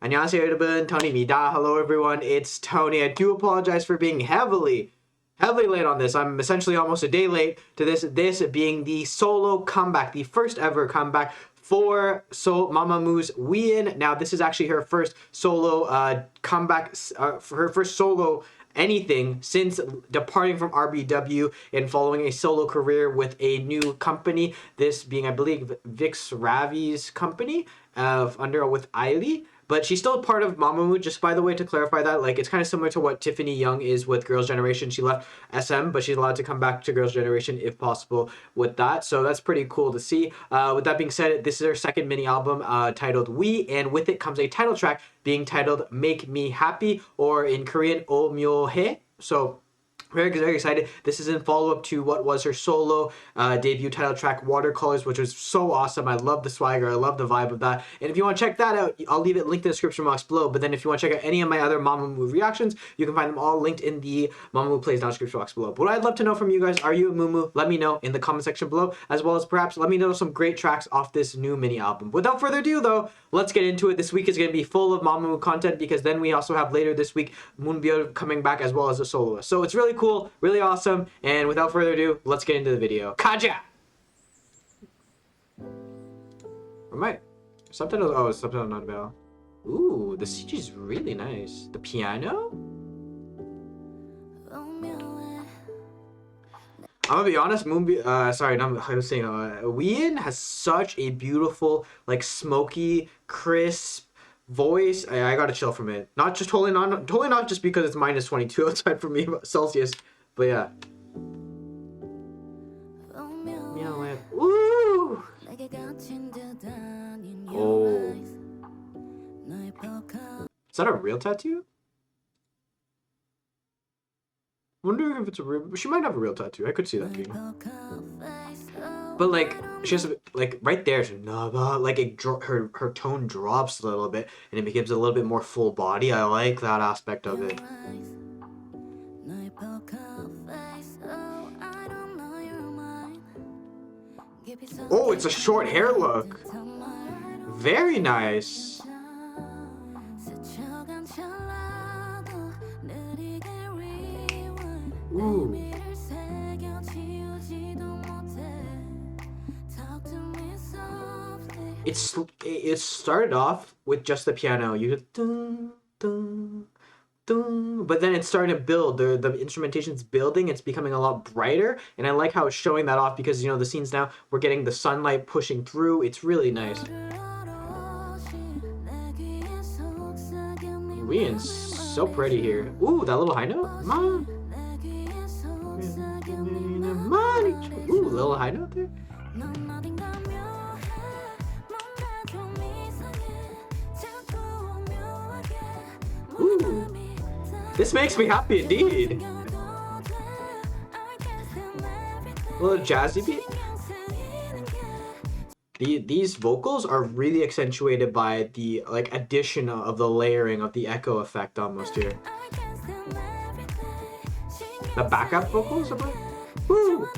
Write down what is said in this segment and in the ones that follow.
안녕하세요 여러분, Tony입니다. Hello everyone, it's Tony. I do apologize for being heavily late on this. I'm essentially almost a day late to this being the solo comeback, the first ever comeback for Mamamoo's Wheein. Now this is actually her first solo comeback, for her first solo anything since departing from RBW and following a solo career with a new company, this being I believe Vix Ravi's company with Ailey. But she's still part of Mamamoo, just by the way, to clarify that. Like, it's kind of similar to what Tiffany Young is with Girls' Generation. She left SM, but she's allowed to come back to Girls' Generation if possible with that. So that's pretty cool to see. With that being said, this is her second mini album titled We, and with it comes a title track being titled Make Me Happy, or in Korean, Oh Myo He. So very excited. This is in follow-up to what was her solo debut title track, Watercolors, which was so awesome. I love the swagger. I love the vibe of that. And if you want to check that out, I'll leave it linked in the description box below. But then if you want to check out any of my other Mamamoo reactions, you can find them all linked in the Mamamoo Plays Down description box below. But what I'd love to know from you guys, are you a Moomoo? Let me know in the comment section below, as well as perhaps let me know some great tracks off this new mini album. Without further ado though, let's get into it. This week is going to be full of Mamamoo content, because then we also have later this week Moonbyo coming back as well as a soloist. So it's really cool, really awesome, and without further ado, let's get into the video. Kaja! Where am I? Subtitles? Oh, subtitles not available. Ooh, the CG is really nice. The piano? I'm gonna be honest, Wheein has such a beautiful, like, smoky, crisp voice. I gotta chill from it. Not just totally not just because it's minus 22 outside for me Celsius, but yeah. Ooh. Oh. Is that a real tattoo? Wondering if it's a real. She might have a real tattoo. I could see that being. But like, she has like right there. Like her tone drops a little bit, and it becomes a little bit more full body. I like that aspect of it. Oh, it's a short hair look. Very nice. Ooh. It started off with just the piano. You hear dun, dun, dun, but then it's starting to build. The instrumentation's building. It's becoming a lot brighter, and I like how it's showing that off, because you know the scenes now we're getting the sunlight pushing through. It's really nice. Wheein's so pretty here. Ooh, that little high note. Mom. Ooh, little high note there. Ooh, this makes me happy indeed. A little jazzy beat. These vocals are really accentuated by the like addition of the layering of the echo effect almost here. The backup vocals are like, woo!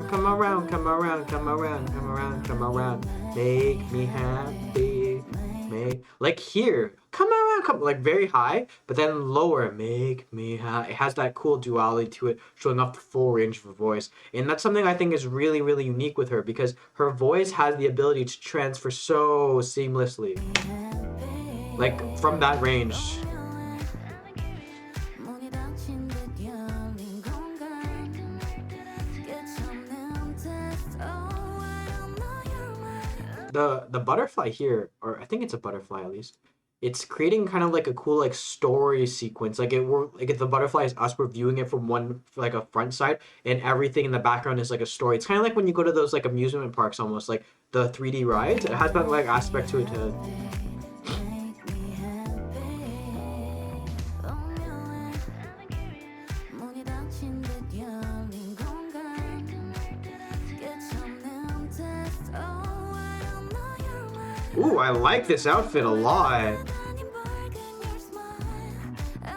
Come around, come around, come around, come around, come around. Make me happy. Like here, come around, come like very high, but then lower. Make me happy. It has that cool duality to it, showing off the full range of her voice, and that's something I think is really unique with her, because her voice has the ability to transfer so seamlessly, like from that range. The butterfly here, or I think it's a butterfly at least, it's creating kind of like a cool like story sequence. Like if the butterfly is us, we're viewing it from one like a front side, and everything in the background is like a story. It's kind of like when you go to those like amusement parks, almost like the 3D rides. It has that like aspect to it too. Ooh, I like this outfit a lot.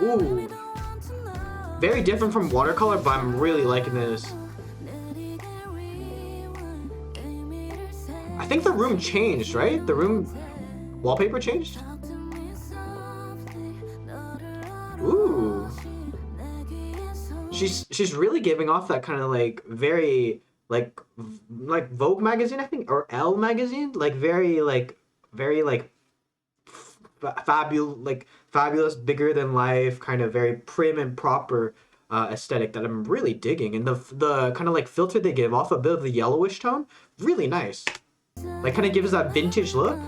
Ooh, Very different from watercolor, but I'm really liking this. I think the room changed, right? The room wallpaper changed? Ooh. She's really giving off that kind of like very like Vogue magazine, I think, or Elle magazine, like very like fabulous, bigger than life, kind of very prim and proper aesthetic that I'm really digging. And the kind of like filter they give off a bit of the yellowish tone, really nice. Like kind of gives that vintage look.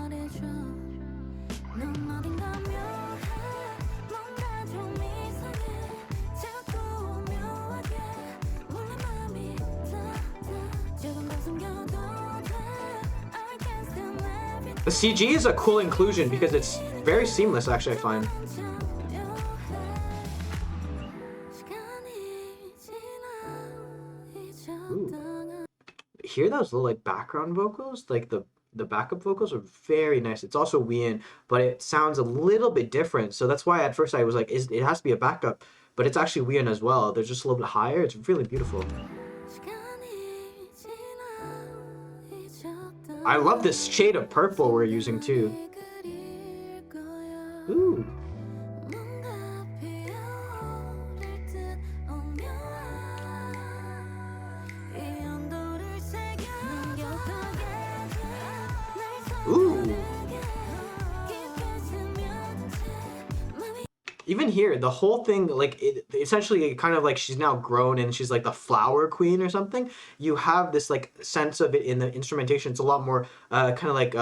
The CG is a cool inclusion because it's very seamless, actually, I find. Ooh. Hear those little like background vocals? Like the backup vocals are very nice. It's also Wheein, but it sounds a little bit different. So that's why at first I was like, it has to be a backup, but it's actually Wheein as well. They're just a little bit higher. It's really beautiful. I love this shade of purple we're using too. Ooh. Ooh. Even here, the whole thing, like, essentially kind of like she's now grown and she's like the flower queen or something. You have this like sense of it in the instrumentation. It's a lot more kind of like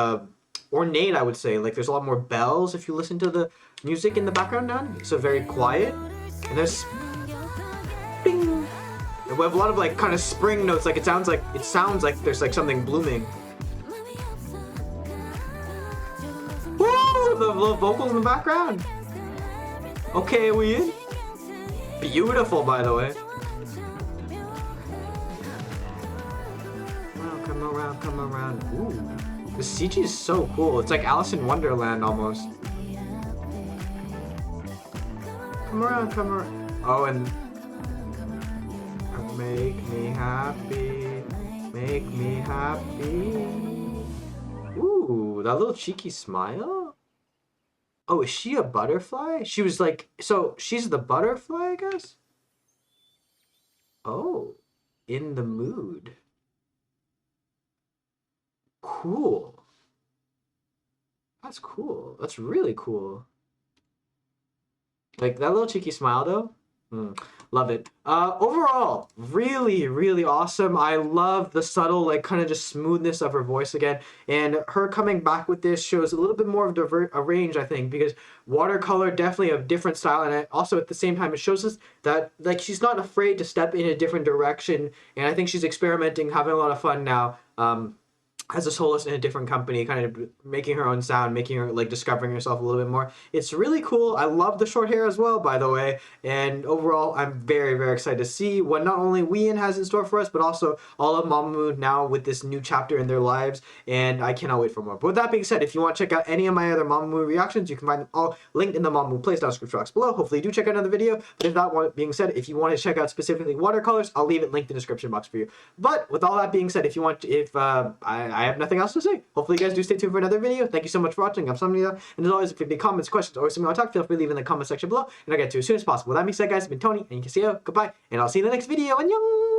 ornate, I would say. Like there's a lot more bells if you listen to the music in the background now. So very quiet. And there's bing. And we have a lot of like kind of spring notes. Like it sounds like there's like something blooming. Woo! The little vocals in the background. Okay, Wheein. Beautiful, by the way. Well, come around. Ooh. The CG is so cool. It's like Alice in Wonderland almost. Come around. Oh, and make me happy. Make me happy. Ooh, that little cheeky smile. Oh, is she a butterfly? She was like, so she's the butterfly, I guess? Oh, in the mood. Cool. That's cool. That's really cool. Like, that little cheeky smile, though. Love it. Overall, really, really awesome. I love the subtle, like, kind of just smoothness of her voice again. And her coming back with this shows a little bit more of a range, I think, because watercolor, definitely a different style. And also, at the same time, it shows us that, like, she's not afraid to step in a different direction. And I think she's experimenting, having a lot of fun now. As a soloist in a different company, kind of making her own sound, making her, like, discovering herself a little bit more. It's really cool. I love the short hair as well, by the way. And overall, I'm very, very excited to see what not only Wheein has in store for us, but also all of Mamamoo now with this new chapter in their lives. And I cannot wait for more. But with that being said, if you want to check out any of my other Mamamoo reactions, you can find them all linked in the Mamamoo playlist description box below. Hopefully you do check out another video. But if that being said, if you want to check out specifically watercolors, I'll leave it linked in the description box for you. But with all that being said, if you want, I have nothing else to say. Hopefully you guys do stay tuned for another video. Thank you so much for watching. I'm Samnita, and as always, if you have any comments, questions, or something you want to talk, feel free to leave in the comment section below, and I'll get to you as soon as possible. With that being said, guys, I've been Tony, and you can see you. Goodbye, and I'll see you in the next video. Annyeong!